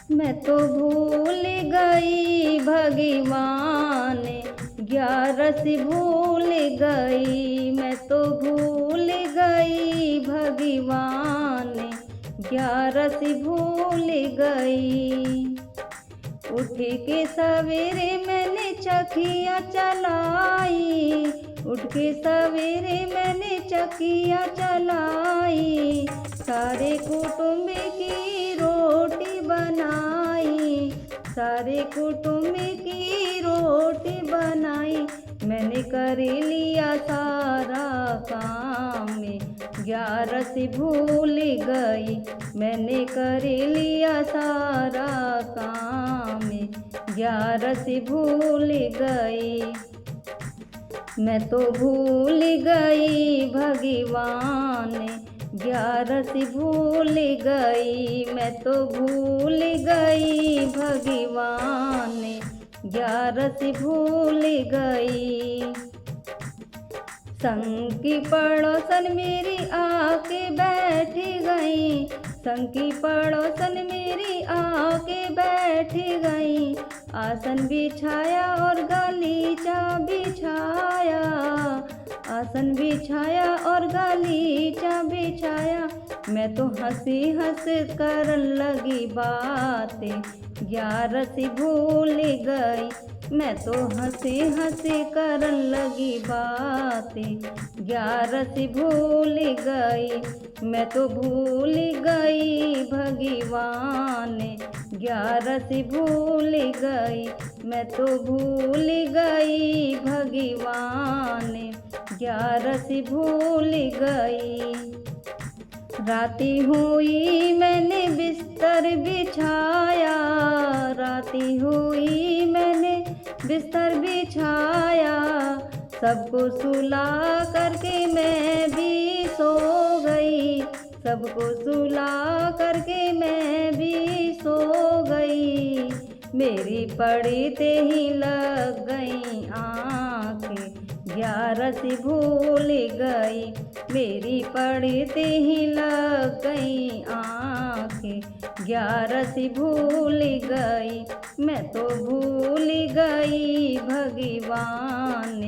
मैं तो भूल गई भगवान, 11 भूल गई। मैं तो भूल गई भगवान, 11 भूल गई। उठ के सवेरे मैंने चकिया चलाई, उठ के सवेरे मैंने चकिया चलाई। सारे कुटुंब की रोटी बनाई, सारे कुटुंब की रोटी बनाई। मैंने कर लिया सारा काम, 11 भूल गई। मैंने कर लिया सारा काम, 11 भूल गई। मैं तो भूल गई भगवान, 11 भूल गई। मैं तो भूल गई भगवान, 11 भूल गई। संग की पड़ोसन मेरी आके बैठ गई, संग की पड़ोसन मेरी आके बैठ गई। आसन बिछाया और गलीचा बिछाया, आसन बिछाया और गलीचा बिछाया। मैं तो हंसी हंस कर लगी बातें, 11 भूल गई। मैं तो हंसी हंसी कर लगी बातें, 11 भूल गई। मैं तो भूल गई भगवान, 11 भूल गई। मैं तो भूल गई भगवान, 11 भूल गई। राती हुई मैंने बिस्तर बिछाया, राती हुई मैंने बिस्तर बिछाया। सबको सुला करके मैं भी सो गई, सबको सुला करके मैं भी सो गई। मेरी पड़ते ही लग गई आँखें, 11 भूल गई। मेरी पड़ते ही लग गई आँखें, 11 भूल गई। मैं तो भूल गई भगवान,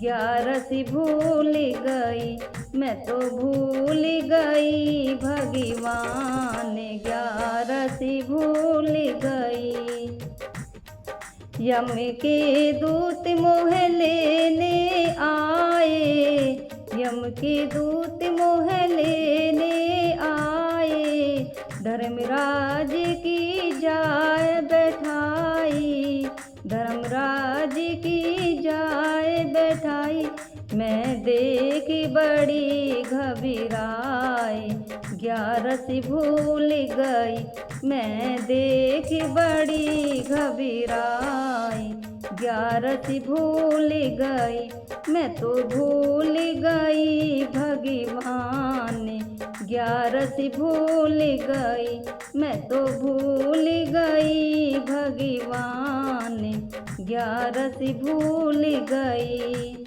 11 भूल गई। मैं तो भूल गई भगवान, 11 भूल गई। यम के दूत मोह लेने आए, यम के दूत मोह लेने आए। धर्मराज की जाय बैठाई, धर्मराज की जाय बैठाई। मैं देख बड़ी घबराई, 11 भूल गई। मैं देख बड़ी घबराई, 11 भूल गई। मैं तो भूल गई भगवान, 11 भूल गई। मैं तो भूल गई भगवान, 11 भूल गई।